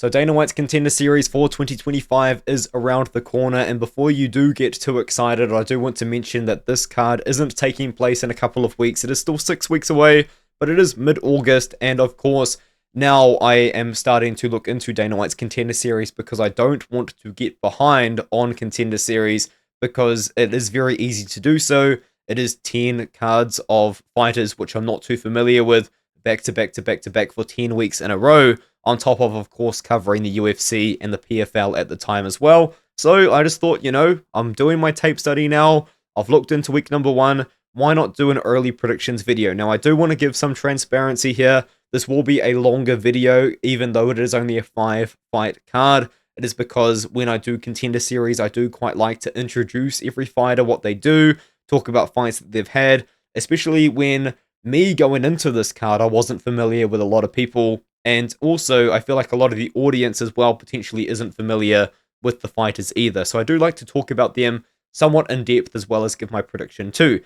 So Dana White's Contender Series for 2025 is around the corner, and before you do get too excited, I do want to mention that this card isn't taking place in a couple of weeks. It is still 6 weeks away, but it is mid-August, and of course, now I am starting to look into Dana White's Contender Series because I don't want to get behind on Contender Series because it is very easy to do so. It is 10 cards of fighters which I'm not too familiar with, back to back to back to back for 10 weeks in a row, on top of course, covering the UFC and the PFL at the time as well. So I just thought, I'm doing my tape study now. I've looked into week number 1. Why not do an early predictions video? Now, I do want to give some transparency here. This will be a longer video, even though it is only a 5-fight card. It is because when I do Contender Series, I do quite like to introduce every fighter, what they do, talk about fights that they've had, especially when me going into this card, I wasn't familiar with a lot of people. And also, I feel like a lot of the audience as well potentially isn't familiar with the fighters either. So I do like to talk about them somewhat in depth as well as give my prediction too.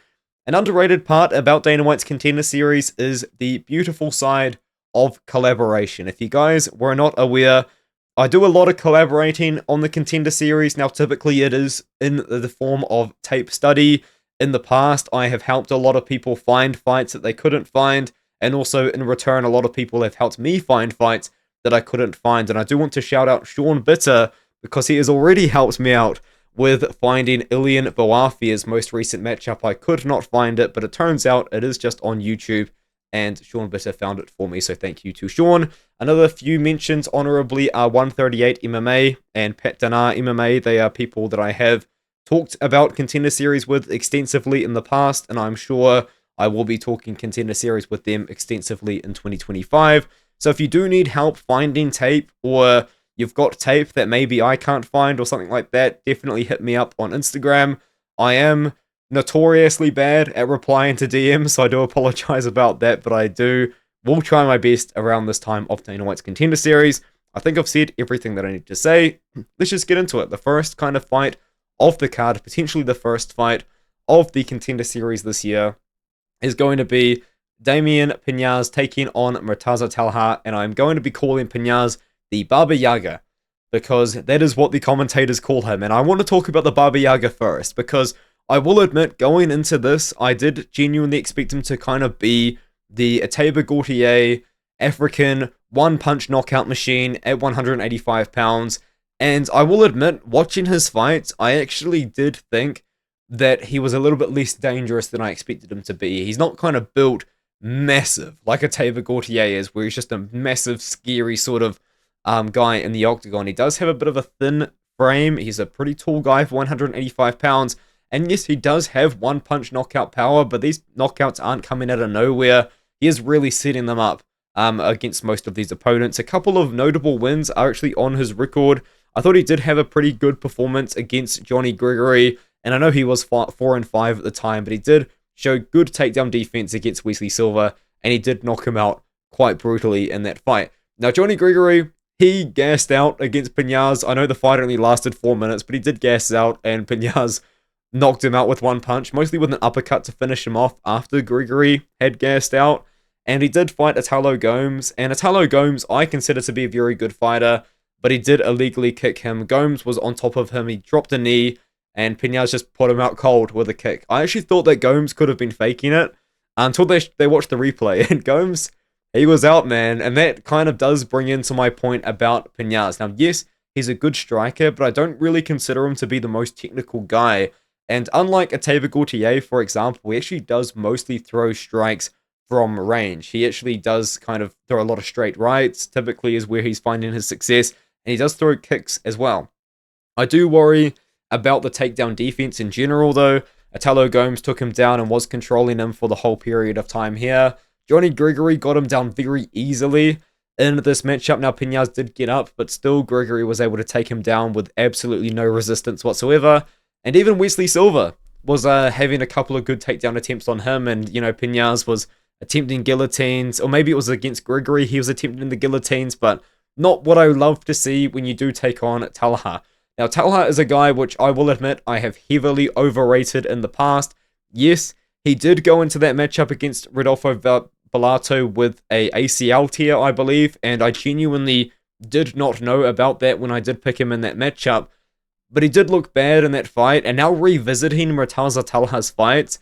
An underrated part about Dana White's Contender Series is the beautiful side of collaboration. If you guys were not aware, I do a lot of collaborating on the Contender Series. Now, typically it is in the form of tape study. In the past, I have helped a lot of people find fights that they couldn't find. And also, in return, a lot of people have helped me find fights that I couldn't find. And I do want to shout out Sean Bitter, because he has already helped me out with finding Ilian Bouafia's most recent matchup. I could not find it, but it turns out it is just on YouTube, and Sean Bitter found it for me, so thank you to Sean. Another few mentions honorably are 138 MMA and Pat Danar MMA. They are people that I have talked about Contender Series with extensively in the past, and I'm sure I will be talking Contender Series with them extensively in 2025. So if you do need help finding tape, or you've got tape that maybe I can't find or something like that, definitely hit me up on Instagram. I am notoriously bad at replying to DMs, so I do apologize about that, but will try my best around this time of Dana White's Contender Series. I think I've said everything that I need to say. Let's just get into it. The first kind of fight of the card, potentially the first fight of the Contender Series this year, is going to be Damian Pinas taking on Murtaza Talha, and I'm going to be calling Pinas the Baba Yaga, because that is what the commentators call him. And I want to talk about the Baba Yaga first, because I will admit, going into this, I did genuinely expect him to kind of be the Ateba Gautier African one-punch knockout machine at 185 pounds. And I will admit, watching his fights, I actually did think that he was a little bit less dangerous than I expected him to be. He's not kind of built massive like Ateba Gautier is, where he's just a massive, scary sort of guy in the octagon. He does have a bit of a thin frame. He's a pretty tall guy for 185 pounds. And yes, he does have one-punch knockout power, but these knockouts aren't coming out of nowhere. He is really setting them up against most of these opponents. A couple of notable wins are actually on his record. I thought he did have a pretty good performance against Johnny Gregory, and I know he was 4-5 at the time, but he did show good takedown defense against Wesley Silva, and he did knock him out quite brutally in that fight. Now, Johnny Gregory, he gassed out against Pinas. I know the fight only lasted 4 minutes, but he did gas out, and Pinas knocked him out with one punch, mostly with an uppercut to finish him off after Gregory had gassed out. And he did fight Italo Gomes, and Italo Gomes I consider to be a very good fighter, but he did illegally kick him. Gomes was on top of him, he dropped a knee, and Pinas just put him out cold with a kick. I actually thought that Gomes could have been faking it until they watched the replay, and Gomes, he was out, man, and that kind of does bring into my point about Pinas. Now, yes, he's a good striker, but I don't really consider him to be the most technical guy. And unlike Ateba Gautier, for example, he actually does mostly throw strikes from range. He actually does kind of throw a lot of straight rights, typically is where he's finding his success, and he does throw kicks as well. I do worry about the takedown defense in general, though. Italo Gomes took him down and was controlling him for the whole period of time here. Johnny Gregory got him down very easily in this matchup. Now, Pinas did get up, but still Gregory was able to take him down with absolutely no resistance whatsoever. And even Wesley Silva was having a couple of good takedown attempts on him, and, Pinas was attempting guillotines, or maybe it was against Gregory, he was attempting the guillotines, but not what I love to see when you do take on Talha. Now, Talha is a guy which I will admit I have heavily overrated in the past. Yes, he did go into that matchup against Rodolfo Bellato with a ACL tear, I believe, and I genuinely did not know about that when I did pick him in that matchup, but he did look bad in that fight, and now revisiting Murtaza Talha's fights,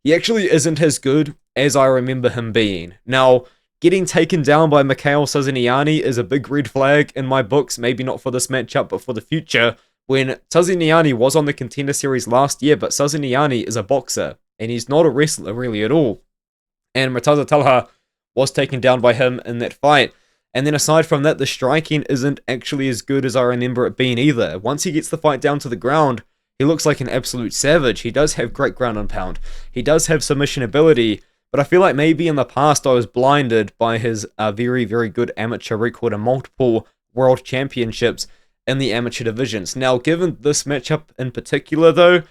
he actually isn't as good as I remember him being. Now, getting taken down by Mikhail Saziniani is a big red flag in my books, maybe not for this matchup, but for the future, when Saziniani was on the Contender Series last year, but Saziniani is a boxer, and he's not a wrestler really at all. And Murtaza Talha was taken down by him in that fight. And then aside from that, the striking isn't actually as good as I remember it being either. Once he gets the fight down to the ground, he looks like an absolute savage. He does have great ground and pound. He does have submission ability, but I feel like maybe in the past I was blinded by his very, very good amateur record and multiple world championships in the amateur divisions. Now, given this matchup in particular, though,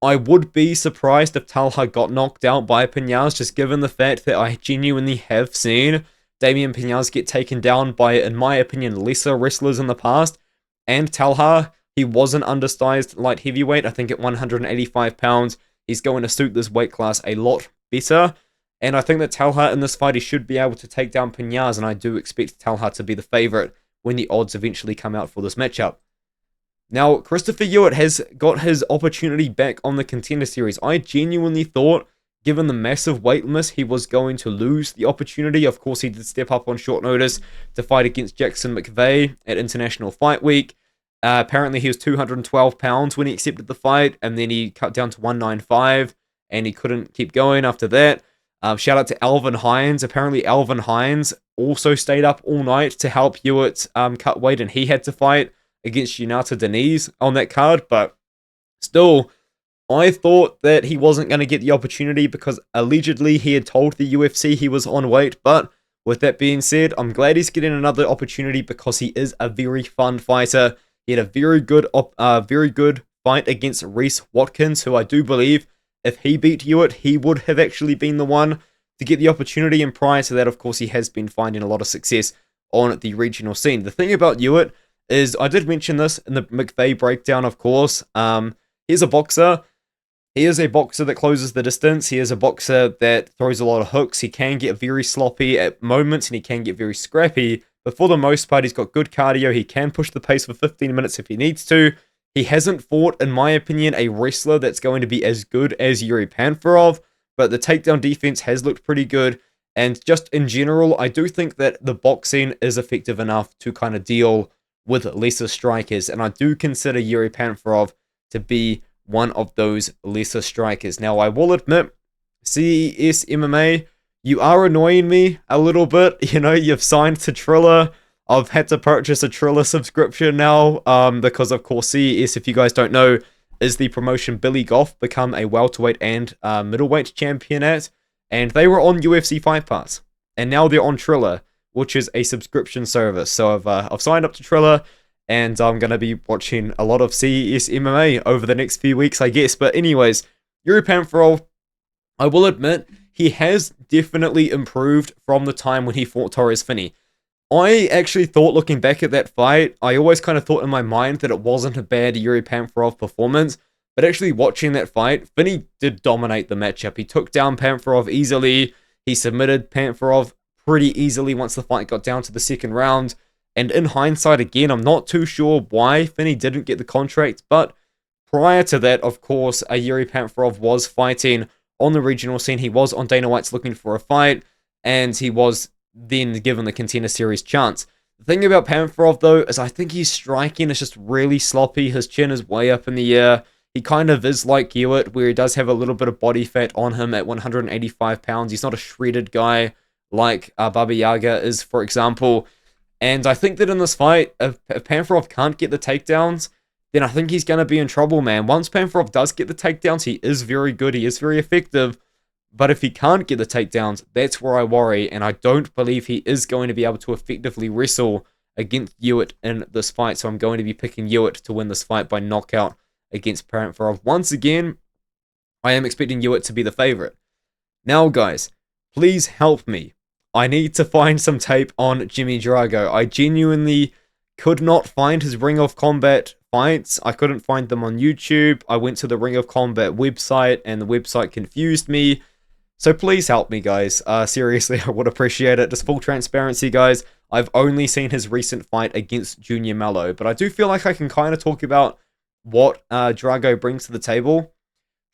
I would be surprised if Talha got knocked out by Pinas, just given the fact that I genuinely have seen Damian Pinas get taken down by, in my opinion, lesser wrestlers in the past. And Talha, he was an undersized light heavyweight. I think at 185 pounds, he's going to suit this weight class a lot better. And I think that Talha in this fight, he should be able to take down Pinas, and I do expect Talha to be the favorite when the odds eventually come out for this matchup. Now, Christopher Ewert has got his opportunity back on the Contender Series. I genuinely thought, given the massive weight miss, he was going to lose the opportunity. Of course, he did step up on short notice to fight against Jackson McVeigh at International Fight Week. Apparently, he was 212 pounds when he accepted the fight, and then he cut down to 195, and he couldn't keep going after that. Shout out to Alvin Hines. Apparently, Alvin Hines also stayed up all night to help Ewert cut weight, and he had to fight against Yunata Deniz on that card, but still, I thought that he wasn't going to get the opportunity because allegedly he had told the UFC he was on weight, but with that being said, I'm glad he's getting another opportunity because he is a very fun fighter. He had a very good fight against Reese Watkins, who I do believe if he beat Ewert, he would have actually been the one to get the opportunity, and prior to that, of course, he has been finding a lot of success on the regional scene. The thing about Ewert is, I did mention this in the McVeigh breakdown, of course. He's a boxer. He is a boxer that closes the distance. He is a boxer that throws a lot of hooks. He can get very sloppy at moments, and he can get very scrappy. But for the most part, he's got good cardio. He can push the pace for 15 minutes if he needs to. He hasn't fought, in my opinion, a wrestler that's going to be as good as Yuri Panferov, but the takedown defense has looked pretty good. And just in general, I do think that the boxing is effective enough to kind of deal with lesser strikers, and I do consider Yuri Panferov to be one of those lesser strikers. Now, I will admit, CES MMA, you are annoying me a little bit. You know, you've signed to Triller. I've had to purchase a Triller subscription now, because of course CES, if you guys don't know, is the promotion Billy Goff become a welterweight and middleweight champion at, and they were on UFC Fight Pass, and now they're on Triller, which is a subscription service. So I've signed up to Triller, and I'm going to be watching a lot of CES MMA over the next few weeks, I guess. But anyways, Yuri Panferov, I will admit, he has definitely improved from the time when he fought Torres Finney. I actually thought, looking back at that fight, I always kind of thought in my mind that it wasn't a bad Yuri Panferov performance, but actually watching that fight, Finney did dominate the matchup. He took down Panferov easily. He submitted Panferov pretty easily once the fight got down to the second round. And in hindsight, again, I'm not too sure why Finney didn't get the contract, but prior to that, of course, Yuri Panferov was fighting on the regional scene. He was on Dana White's Looking for a Fight, and he was then given the Contender Series chance. The thing about Panferov, though, is I think his striking is just really sloppy. His chin is way up in the air. He kind of is like Ewert, where he does have a little bit of body fat on him at 185 pounds. He's not a shredded guy like Baba Yaga is, for example. And I think that in this fight, if Panferov can't get the takedowns, then I think he's going to be in trouble, man. Once Panferov does get the takedowns, he is very good. He is very effective. But if he can't get the takedowns, that's where I worry. And I don't believe he is going to be able to effectively wrestle against Ewert in this fight. So I'm going to be picking Ewert to win this fight by knockout against Panferov. Once again, I am expecting Ewert to be the favorite. Now, guys, please help me. I need to find some tape on Jimmy Drago. I genuinely could not find his Ring of Combat fights. I couldn't find them on YouTube. I went to the Ring of Combat website, and the website confused me. So please help me, guys. Seriously, I would appreciate it. Just full transparency, guys. I've only seen his recent fight against Junior Mello, but I do feel like I can kind of talk about what Drago brings to the table.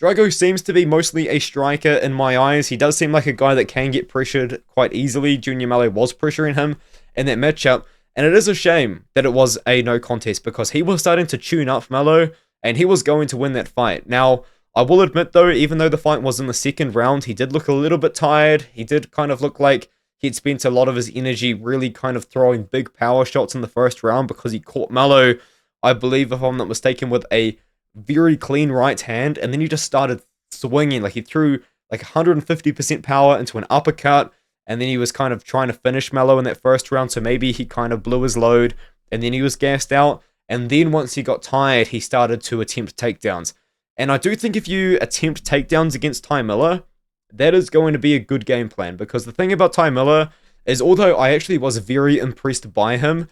Drago seems to be mostly a striker in my eyes. He does seem like a guy that can get pressured quite easily. Junior Mello was pressuring him in that matchup, and it is a shame that it was a no contest because he was starting to tune up Mello, and he was going to win that fight. Now, I will admit though, even though the fight was in the second round, he did look a little bit tired. He did kind of look like he'd spent a lot of his energy really kind of throwing big power shots in the first round because he caught Mello, I believe, if I'm not mistaken, with a very clean right hand, and then he just started swinging. Like, he threw like 150% power into an uppercut, and then he was kind of trying to finish Mello in that first round, so maybe he kind of blew his load, and then he was gassed out, and then once he got tired, he started to attempt takedowns. And I do think if you attempt takedowns against Ty Miller, that is going to be a good game plan, because the thing about Ty Miller is, although I actually was very impressed by him,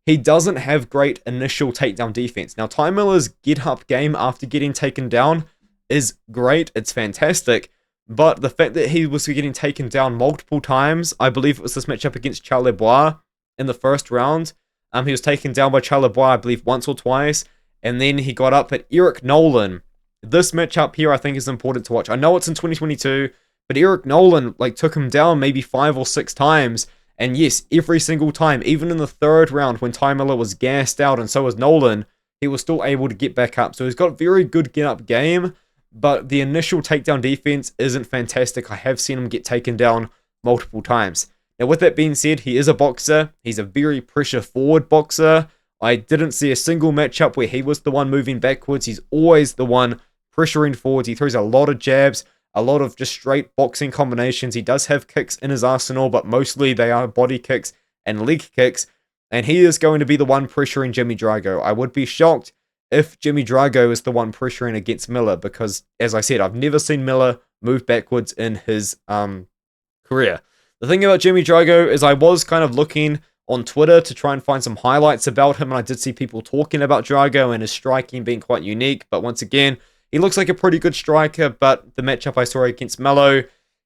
he doesn't have great initial takedown defense. Now, Ty Miller's get-up game after getting taken down is great. It's fantastic. But the fact that he was getting taken down multiple times, I believe it was this matchup against Charlebois in the first round. He was taken down by Charlebois, I believe, once or twice. And then he got up at Eric Nolan. This matchup here, I think, is important to watch. I know it's in 2022, but Eric Nolan took him down maybe 5 or 6 times. And yes, every single time, even in the third round when Ty Miller was gassed out and so was Nolan, he was still able to get back up. So he's got very good get-up game, but the initial takedown defense isn't fantastic. I have seen him get taken down multiple times. Now, with that being said, he is a boxer. He's a very pressure-forward boxer. I didn't see a single matchup where he was the one moving backwards. He's always the one pressuring forwards. He throws a lot of jabs, a lot of just straight boxing combinations. He does have kicks in his arsenal, but mostly they are body kicks and leg kicks. And he is going to be the one pressuring Jimmy Drago. I would be shocked if Jimmy Drago is the one pressuring against Miller, because, as I said, I've never seen Miller move backwards in his career. The thing about Jimmy Drago is I was kind of looking on Twitter to try and find some highlights about him, and I did see people talking about Drago and his striking being quite unique, but once again, he looks like a pretty good striker, but the matchup I saw against Mello,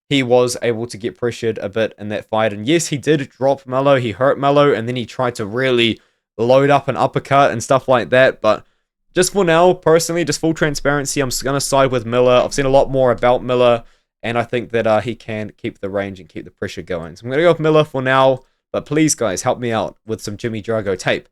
he was able to get pressured a bit in that fight. And yes, he did drop Mello, he hurt Mello, and then he tried to really load up an uppercut and stuff like that. But just for now, personally, just full transparency, I'm going to side with Miller. I've seen a lot more about Miller, and I think that he can keep the range and keep the pressure going. So I'm going to go with Miller for now, but please, guys, help me out with some Jimmy Drago tape.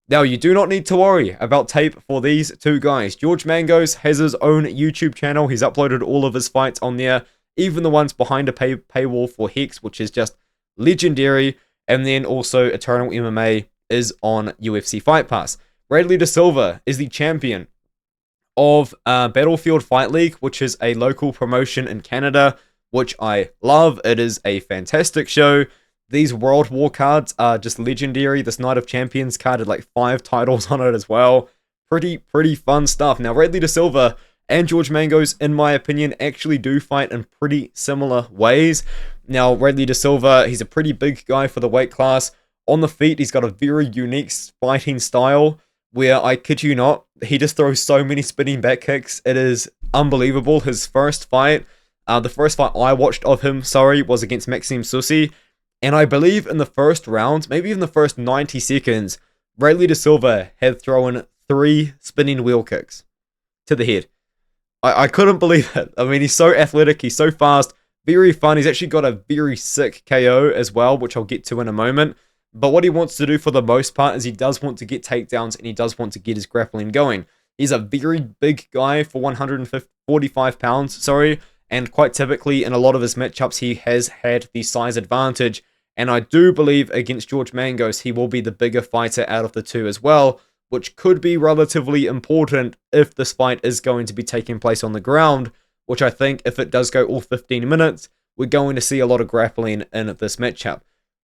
Now, you do not need to worry about tape for these two guys. George Mangos has his own YouTube channel. He's uploaded all of his fights on there, even the ones behind a paywall for Hex, which is just legendary. And then also Eternal MMA is on UFC Fight Pass. Radley de Silva is the champion of Battlefield Fight League, which is a local promotion in Canada, which I love. It is a fantastic show. These World War cards are just legendary. This Night of Champions card had 5 titles on it as well. Pretty fun stuff. Now, Radley de Silva and George Mangos, in my opinion, actually do fight in pretty similar ways. Now, Radley de Silva, he's a pretty big guy for the weight class. On the feet, he's got a very unique fighting style where, I kid you not, he just throws so many spinning back kicks. It is unbelievable. His first fight, the first fight I watched of him, was against Maxime Susi. And I believe in the first round, maybe even the first 90 seconds, Radley de Silva had thrown 3 spinning wheel kicks to the head. I couldn't believe it. I mean, he's so athletic, he's so fast, very fun. He's actually got a very sick KO as well, which I'll get to in a moment. But what he wants to do for the most part is he does want to get takedowns and he does want to get his grappling going. He's a very big guy for 145 pounds, and quite typically in a lot of his matchups he has had the size advantage, and I do believe against George Mangos he will be the bigger fighter out of the two as well, which could be relatively important if this fight is going to be taking place on the ground, which I think if it does go all 15 minutes, we're going to see a lot of grappling in this matchup.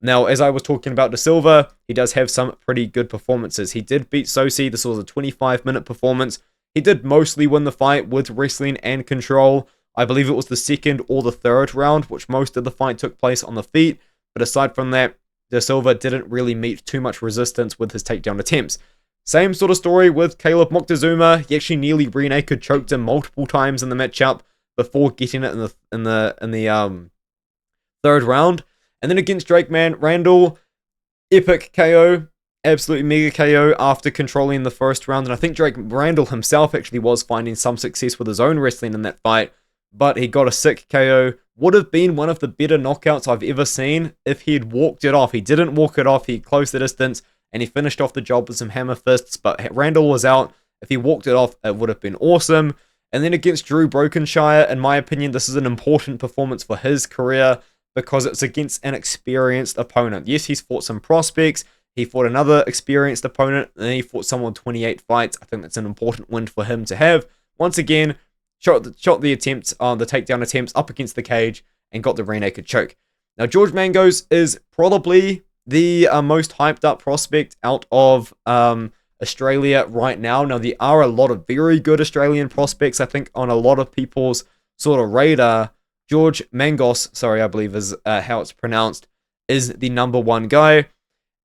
Now, as I was talking about De Silva, he does have some pretty good performances. He did beat Sosi. This was a 25-minute performance. He did mostly win the fight with wrestling and control. I believe it was the second or the third round, which most of the fight took place on the feet. But aside from that, De Silva didn't really meet too much resistance with his takedown attempts. Same sort of story with Caleb Moctezuma. He actually nearly rear-naked choked him multiple times in the matchup, before getting it in the third round. And then against Drake, man, Randall, epic KO, absolutely mega KO after controlling the first round. And I think Randall himself actually was finding some success with his own wrestling in that fight, but he got a sick KO. Would have been one of the better knockouts I've ever seen if he had walked it off. He didn't walk it off. He closed the distance and he finished off the job with some hammer fists, but Randall was out. If he walked it off, it would have been awesome. And then against Drew Brokenshire, in my opinion, this is an important performance for his career because it's against an experienced opponent. Yes, he's fought some prospects. He fought another experienced opponent, and then he fought someone 28 fights. I think that's an important win for him to have. Once again, shot the takedown attempts up against the cage and got the rear naked choke. Now, George Mangos is probably the most hyped up prospect out of Australia right now. Now, there are a lot of very good Australian prospects, I think, on a lot of people's sort of radar. George Mangos, I believe is how it's pronounced, is the number one guy.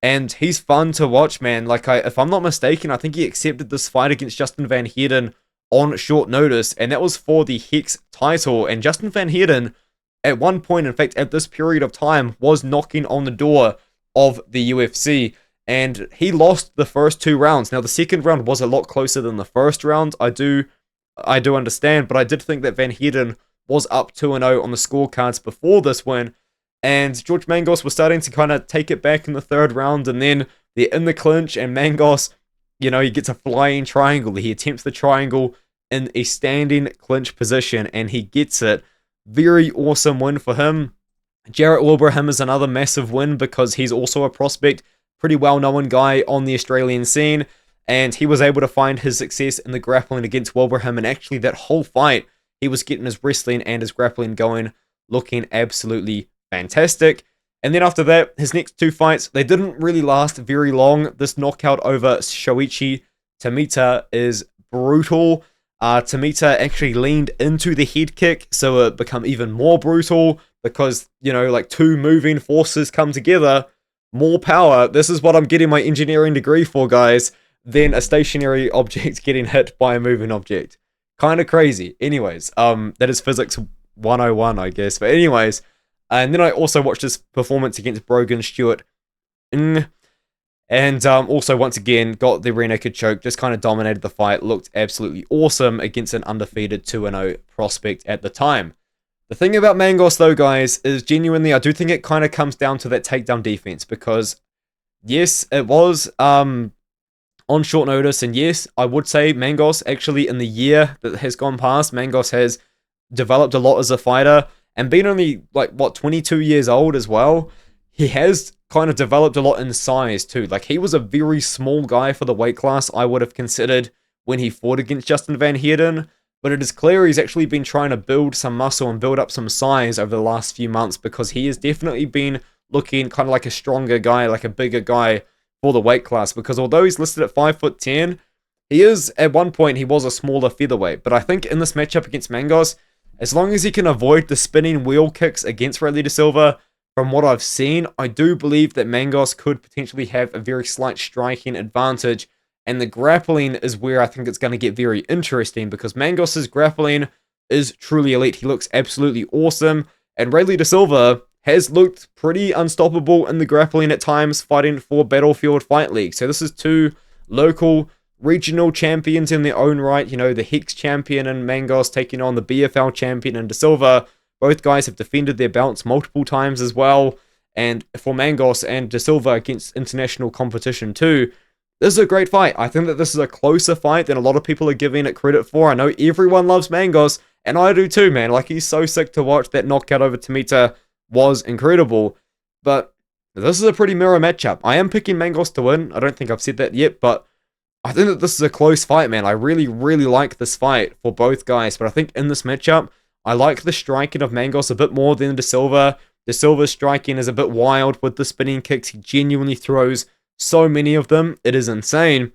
And he's fun to watch, man. Like, if I'm not mistaken, I think he accepted this fight against Justin Van Heerden on short notice, and that was for the Hex title. And Justin Van Heerden, at one point, in fact, at this period of time, was knocking on the door of the UFC. And he lost the first 2 rounds. Now, the second round was a lot closer than the first round. I do understand, but I did think that Van Heerden was up 2-0 on the scorecards before this win. And George Mangos was starting to kind of take it back in the third round. And then they're in the clinch, and Mangos, he gets a flying triangle. He attempts the triangle in a standing clinch position, and he gets it. Very awesome win for him. Jarrett Wilbraham is another massive win because he's also a prospect, pretty well-known guy on the Australian scene, and he was able to find his success in the grappling against Wilbraham, and actually that whole fight, he was getting his wrestling and his grappling going, looking absolutely fantastic. And then after that, his next 2 fights, they didn't really last very long. This knockout over Shoichi Tomita is brutal. Tomita actually leaned into the head kick, so it became even more brutal because, like 2 moving forces come together, more power. This is what I'm getting my engineering degree for, guys, than a stationary object getting hit by a moving object. Kind of crazy. Anyways, that is physics 101, I guess. But anyways, and then I also watched his performance against Brogan Stewart. And also, once again, got the rear naked choke, just kind of dominated the fight, looked absolutely awesome against an undefeated 2-0 prospect at the time. The thing about Mangos, though, guys, is genuinely, I do think it kind of comes down to that takedown defense, because, yes, it was on short notice, and yes, I would say Mangos, actually, in the year that has gone past, Mangos has developed a lot as a fighter, and being only, 22 years old as well, he has kind of developed a lot in size too. Like, he was a very small guy for the weight class I would have considered when he fought against Justin Van Heerden, but it is clear he's actually been trying to build some muscle and build up some size over the last few months, because he has definitely been looking kind of like a stronger guy, like a bigger guy for the weight class, because although he's listed at 5'10", he is, at one point, he was a smaller featherweight. But I think in this matchup against Mangos, as long as he can avoid the spinning wheel kicks against Radley de Silva, from what I've seen, I do believe that Mangos could potentially have a very slight striking advantage, and the grappling is where I think it's going to get very interesting, because Mangos' grappling is truly elite. He looks absolutely awesome, and Radley de Silva has looked pretty unstoppable in the grappling at times, fighting for Battlefield Fight League. So this is 2 local regional champions in their own right. The Hex champion and Mangos taking on the BFL champion and de Silva. Both guys have defended their belts multiple times as well. And for Mangos and de Silva against international competition too, this is a great fight. I think that this is a closer fight than a lot of people are giving it credit for. I know everyone loves Mangos, and I do too, man. Like, he's so sick to watch. That knockout over Tomita was incredible. But this is a pretty mirror matchup. I am picking Mangos to win. I don't think I've said that yet, but I think that this is a close fight, man. I really, really like this fight for both guys. But I think in this matchup, I like the striking of Mangos a bit more than de Silva. De Silva's striking is a bit wild with the spinning kicks. He genuinely throws so many of them. It is insane.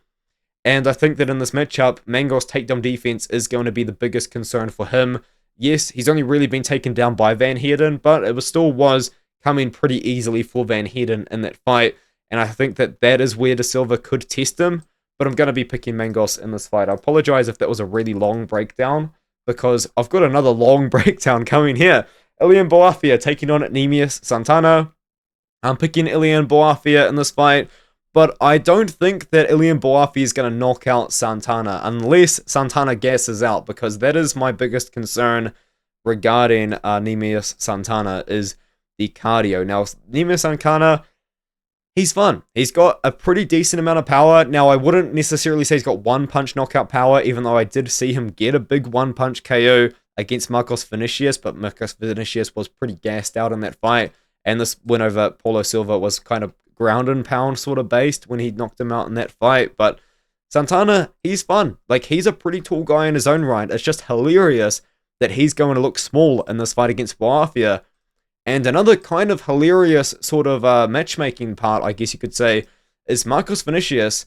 And I think that in this matchup, Mangos' takedown defense is going to be the biggest concern for him. Yes, he's only really been taken down by Van Heerden, but it still was coming pretty easily for Van Heerden in that fight. And I think that that is where de Silva could test him. But I'm going to be picking Mangos in this fight. I apologize if that was a really long breakdown, because I've got another long breakdown coming here. Ilian Bouafia taking on Neemias Santana. I'm picking Ilian Bouafia in this fight, but I don't think that Ilian Bouafia is going to knock out Santana unless Santana gasses out, because that is my biggest concern regarding Neemias Santana, is the cardio. Now, Neemias Santana, he's fun. He's got a pretty decent amount of power. Now, I wouldn't necessarily say he's got one-punch knockout power, even though I did see him get a big one-punch KO against Marcos Vinicius, but Marcos Vinicius was pretty gassed out in that fight, and this win over Paulo Silva was kind of ground and pound sort of based when he knocked him out in that fight. But Santana, he's fun. Like, he's a pretty tall guy in his own right. It's just hilarious that he's going to look small in this fight against Bouafia. And another kind of hilarious sort of matchmaking part, I guess you could say, is Marcos Vinicius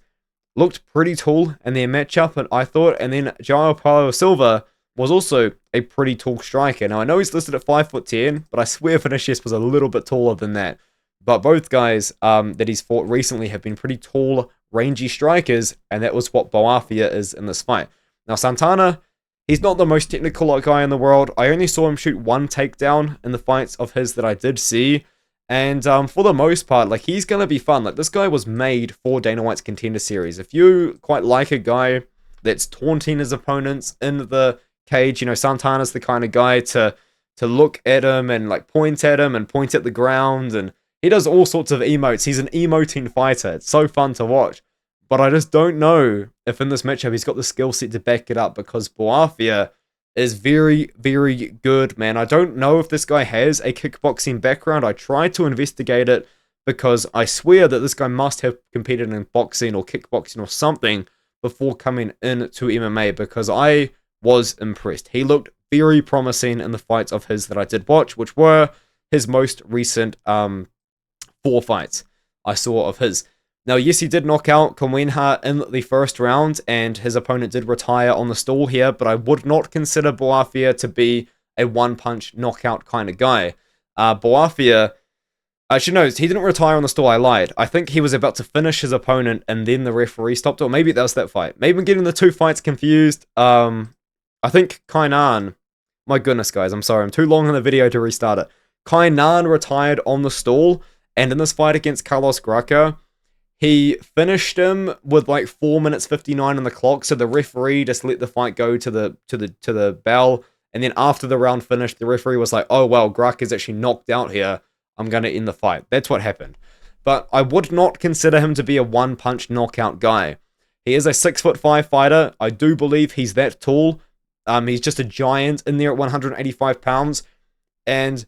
looked pretty tall in their matchup, I thought, and then João Paulo Silva was also a pretty tall striker. Now, I know he's listed at 5'10", but I swear Vinicius was a little bit taller than that. But both guys that he's fought recently have been pretty tall, rangy strikers, and that was what Bouafia is in this fight. Now, Santana, he's not the most technical guy in the world. I only saw him shoot one takedown in the fights of his that I did see. And for the most part, like, he's going to be fun. Like, this guy was made for Dana White's Contender Series. If you quite like a guy that's taunting his opponents in the cage, you know, Santana's the kind of guy to look at him and, like, point at him and point at the ground, and he does all sorts of emotes. He's an emoting fighter. It's so fun to watch. But I just don't know if in this matchup he's got the skill set to back it up, because Bouafia is very, very good, man. I don't know if this guy has a kickboxing background. I tried to investigate it, because I swear that this guy must have competed in boxing or kickboxing or something before coming into MMA, because I was impressed. He looked very promising in the fights of his that I did watch, which were his most recent 4 fights I saw of his. Now, yes, he did knock out Coenha in the first round, and his opponent did retire on the stool here, but I would not consider Bouafia to be a one-punch knockout kind of guy. Bouafia, actually, no, he didn't retire on the stool, I lied. I think he was about to finish his opponent, and then the referee stopped, or maybe that was that fight. Maybe I'm getting the 2 fights confused. I think Kainan, my goodness, guys, I'm sorry, I'm too long in the video to restart it. Kainan retired on the stool, and in this fight against Carlos Graca, he finished him with like 4 minutes 59 on the clock, so the referee just let the fight go to the bell, and then after the round finished, the referee was like, oh well, Graca's actually knocked out here, I'm going to end the fight. That's what happened. But I would not consider him to be a one-punch knockout guy. He is a 6'5" fighter. I do believe he's that tall. He's just a giant in there at 185 pounds, and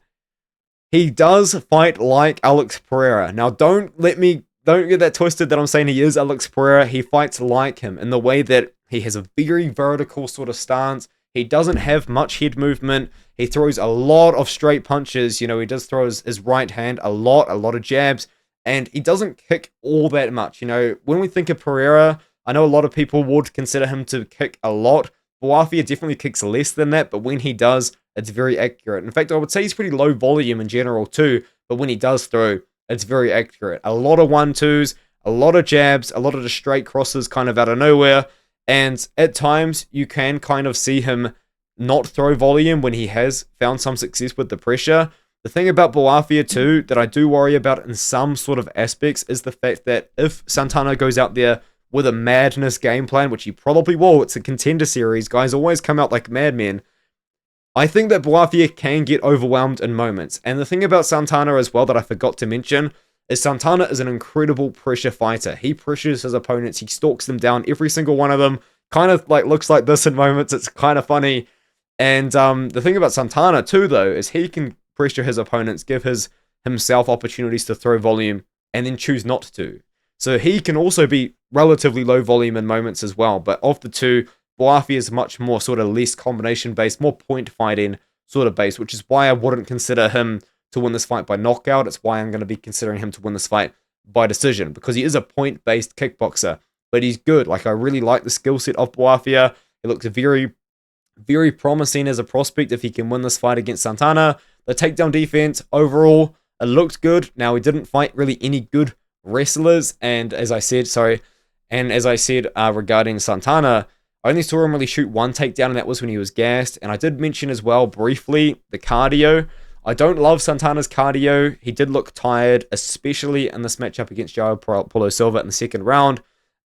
he does fight like Alex Pereira. Now, don't get that twisted that I'm saying he is Alex Pereira. He fights like him in the way that he has a very vertical sort of stance. He doesn't have much head movement. He throws a lot of straight punches. You know, he does throw his right hand a lot of jabs, and he doesn't kick all that much. You know, when we think of Pereira, I know a lot of people would consider him to kick a lot. Bouafia definitely kicks less than that, but when he does, it's very accurate. In fact, I would say he's pretty low volume in general too, but when he does throw, it's very accurate. A lot of 1-2s, a lot of jabs, a lot of the straight crosses kind of out of nowhere, and at times you can kind of see him not throw volume when he has found some success with the pressure. The thing about Bouafia too that I do worry about in some sort of aspects is the fact that if Santana goes out there with a madness game plan, which he probably will, it's a Contender Series, guys always come out like madmen, I think that Bouafia can get overwhelmed in moments. And the thing about Santana as well that I forgot to mention is Santana is an incredible pressure fighter. He pressures his opponents, he stalks them down, every single one of them, kind of like looks like this in moments, it's kind of funny. And the thing about Santana too though is he can pressure his opponents, give himself opportunities to throw volume, and then choose not to. So he can also be relatively low volume in moments as well. But of the two, Bouafia is much more sort of less combination based, more point fighting sort of based, which is why I wouldn't consider him to win this fight by knockout. It's why I'm going to be considering him to win this fight by decision, because he is a point based kickboxer, but he's good. Like, I really like the skill set of Bouafia. It looks very, very promising as a prospect if he can win this fight against Santana. The takedown defense overall, it looked good. Now, he didn't fight really any good wrestlers, and as I said regarding Santana, I only saw him really shoot one takedown, and that was when he was gassed. And I did mention as well, briefly, the cardio. I don't love Santana's cardio. He did look tired, especially in this matchup against João Paulo Silva in the second round.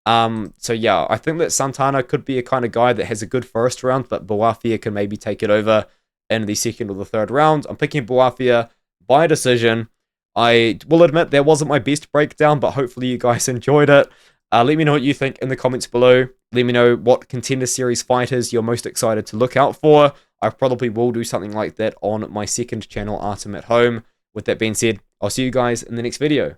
So yeah, I think that Santana could be a kind of guy that has a good first round, but Bouafia can maybe take it over in the second or the third round. I'm picking Bouafia by decision. I will admit that wasn't my best breakdown, but hopefully you guys enjoyed it. Let me know what you think in the comments below. Let me know what Contender Series fighters you're most excited to look out for. I probably will do something like that on my second channel, Artem at Home. With that being said, I'll see you guys in the next video.